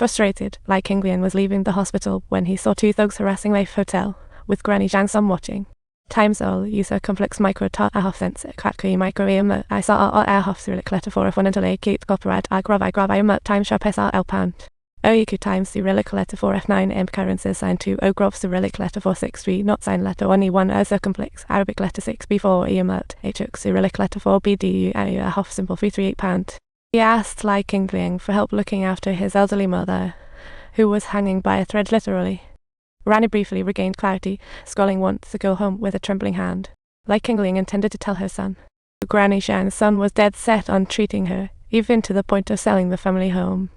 Frustrated, Lai Qingliang was leaving the hospital when he saw two thugs harassing Leif Hotel, with Granny Zhang's son watching. Times all user complex micro ta ahofsens kratki micro eum I saw all ahofsulik letter for if one until a kate copyright I grav time sharp SR pound. Oiku times Cyrillic letter for F9 M currencies sign 2 O grov Cyrillic letter for 6 not sign letter 1 circumflex Arabic letter 6 before eumert Huk Cyrillic letter 4 BDU a half symbol 338 pound. He asked Lai Qingliang for help looking after his elderly mother, who was hanging by a thread literally. Rani briefly regained clarity, scrolling once to go home with a trembling hand. Lai Qingliang intended to tell her son. Granny Zhang's son was dead set on treating her, even to the point of selling the family home.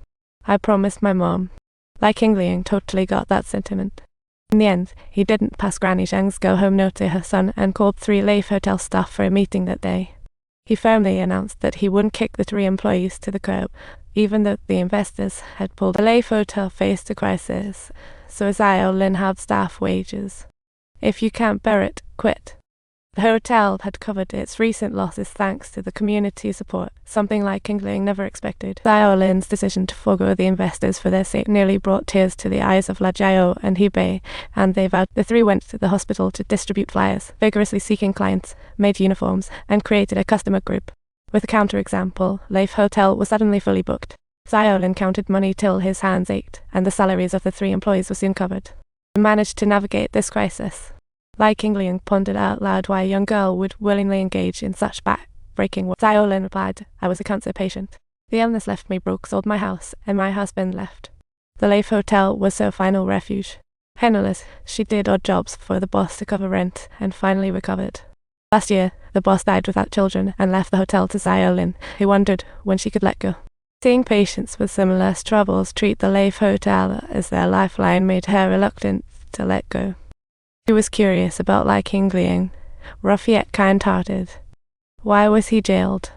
I promised my mom. Lai Qingliang totally got that sentiment. In the end, he didn't pass Granny Zhang's go-home note to her son and called 3 Leif Hotel staff for a meeting that day. He firmly announced that he wouldn't kick the 3 employees to the curb, even though the investors had pulled. The Leif Hotel faced a crisis, so Xiao Lin had staff wages. If you can't bear it, quit. The hotel had covered its recent losses thanks to the community support, something Lai Qingliang never expected. Xiao Lin's decision to forego the investors for their sake nearly brought tears to the eyes of La Jiao and Hebei, and they vowed. The 3 went to the hospital to distribute flyers, vigorously seeking clients, made uniforms, and created a customer group. With a counterexample, Leif Hotel was suddenly fully booked. Xiao Lin counted money till his hands ached, and the salaries of the 3 employees were soon covered. They managed to navigate this crisis. Lai Qingliang pondered out loud why a young girl would willingly engage in such back-breaking work. Xiao Lin replied, I was a cancer patient. The illness left me broke, sold my house, and my husband left. The Leif Hotel was her final refuge. Penniless, she did odd jobs for the boss to cover rent, and finally recovered. Last year, the boss died without children and left the hotel to Xiao Lin, who wondered when she could let go. Seeing patients with similar troubles treat the Leif Hotel as their lifeline made her reluctant to let go. She was curious about Lai Qingliang, rough yet kind-hearted. Why was he jailed?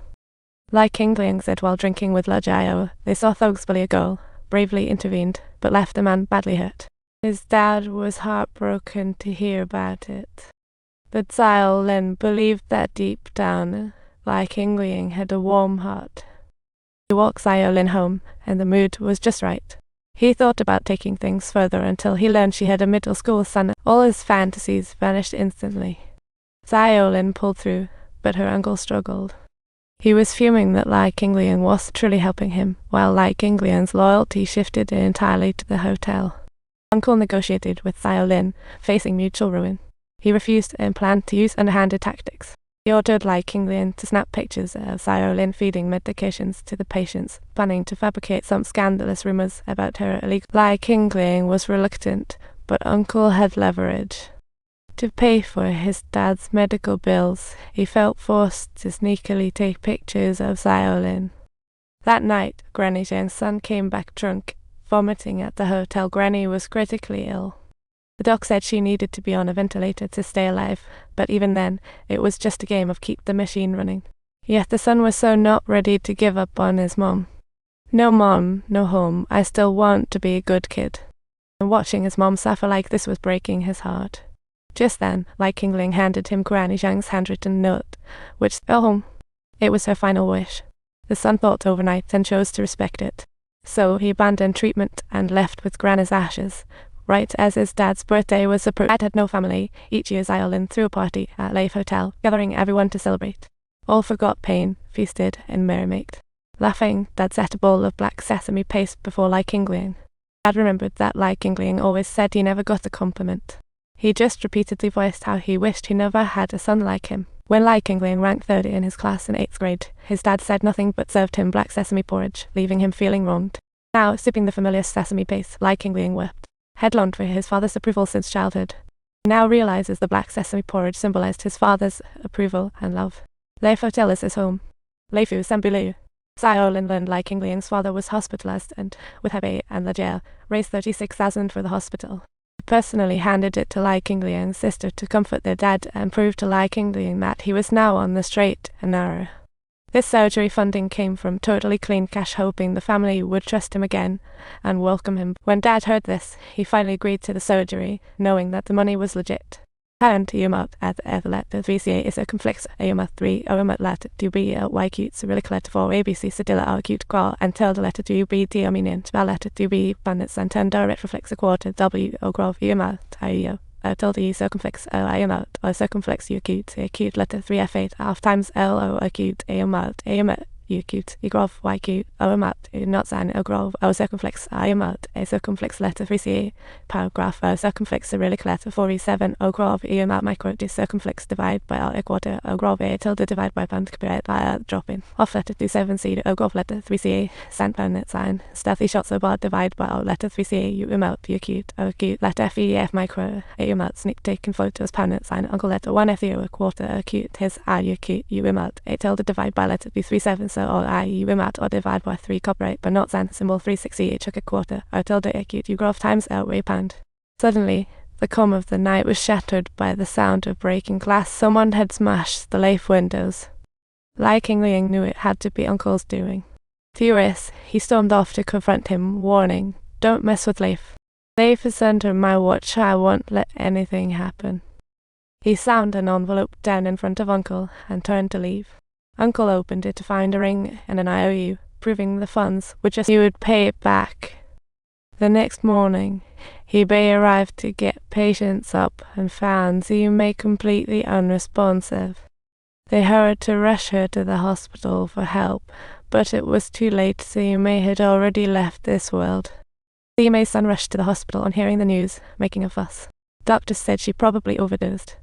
Lai Qingliang said while drinking with La Jiao, they saw thugs bully a girl, bravely intervened, but left the man badly hurt. His dad was heartbroken to hear about it. But Xiao Lin believed that deep down, Lai Qingliang had a warm heart. He walked Xiao Lin home, and the mood was just right. He thought about taking things further until he learned she had a middle school son. All his fantasies vanished instantly. Xiao Lin pulled through, but her uncle struggled. He was fuming that Lai Qingliang was truly helping him, while Lai Qingliang's loyalty shifted entirely to the hotel. Uncle negotiated with Xiao Lin, facing mutual ruin. He refused and planned to use underhanded tactics. He ordered Lai Qingliang to snap pictures of Xiao Lin feeding medications to the patients, planning to fabricate some scandalous rumors about her illegal. Lai Qingliang was reluctant, but Uncle had leverage. To pay for his dad's medical bills, he felt forced to sneakily take pictures of Xiao Lin. That night, Granny Zhang's son came back drunk, vomiting at the hotel. Granny was critically ill. The doc said she needed to be on a ventilator to stay alive, but even then, it was just a game of keep the machine running. Yet the son was so not ready to give up on his mom. No mom, no home, I still want to be a good kid. And watching his mom suffer like this was breaking his heart. Just then, Lai Qingliang handed him Granny Zhang's handwritten note, which, go home. It was her final wish. The son thought overnight and chose to respect it. So he abandoned treatment and left with Granny's ashes, right as his dad's birthday was approaching. Dad had no family. Each year Xiao Lin threw a party at Leif Hotel, gathering everyone to celebrate. All forgot pain, feasted, and merrymade. Laughing, Dad set a bowl of black sesame paste before Lai Qingliang. Dad remembered that Lai Qingliang always said he never got a compliment. He just repeatedly voiced how he wished he never had a son like him. When Lai Qingliang ranked 3rd in his class in 8th grade, his dad said nothing but served him black sesame porridge, leaving him feeling wronged. Now, sipping the familiar sesame paste, Lai Qingliang wept. Had longed for his father's approval since childhood. He now realizes the black sesame porridge symbolized his father's approval and love. Leif Hotel is his home. Leifu Sambuleu. Xiao Lin learned Lai Qingliang's father was hospitalized and, with Hebei and La Jiao, raised 36,000 for the hospital. He personally handed it to Lai Qingliang's sister to comfort their dad and prove to Lai Qingliang that he was now on the straight and narrow. This surgery funding came from totally clean cash, hoping the family would trust him again and welcome him. When Dad heard this, he finally agreed to the surgery, knowing that the money was legit. Parent UMAT at letter 3CA is a complex UMAT 3 UMAT letter to be a YQ cyrillic letter for ABC Sedilla acute qua until the letter to be dominant by letter to be bandits and turn direct reflex a quarter W or grove UMAT IO till the circumflex O UMAT or circumflex acute letter 3F8 half times LO acute UMAT acute grove YQ UMAT not sign a grove O circumflex UMAT a circumflex letter 3CA paragraph O circumflex cyrillic letter 4E7 O grove UMAT micro dis circumflex divide by L quarter O grove A tilde divide by band copyright by drop in off letter 27C O grove letter 3CA sand permanent sign stealthy shots O bar divide by L letter 3CA UMAT acute letter FEF micro UMAT sneak taken photos permanent sign uncle letter 1 FEO a quarter acute his I acute UMAT a tilde divide by letter 37 or I UMAT or divide by 3 copyright but not sign symbol 360 chuck a quarter or tilde acute grove times outweigh pand. Suddenly, the calm of the night was shattered by the sound of breaking glass. Someone had smashed the Leif windows. Lai Qingling knew it had to be Uncle's doing. Furious, he stormed off to confront him, warning, "Don't mess with Leif. Leif is under my watch. I won't let anything happen." He slammed an envelope down in front of Uncle and turned to leave. Uncle opened it to find a ring and an IOU, proving the funds were just he would pay it back. The next morning, Hebei arrived to get patients up and found Ziyume completely unresponsive. They hurried to rush her to the hospital for help, but it was too late. Ziyume had already left this world. Ziyume's son rushed to the hospital on hearing the news, making a fuss. Doctors said she probably overdosed.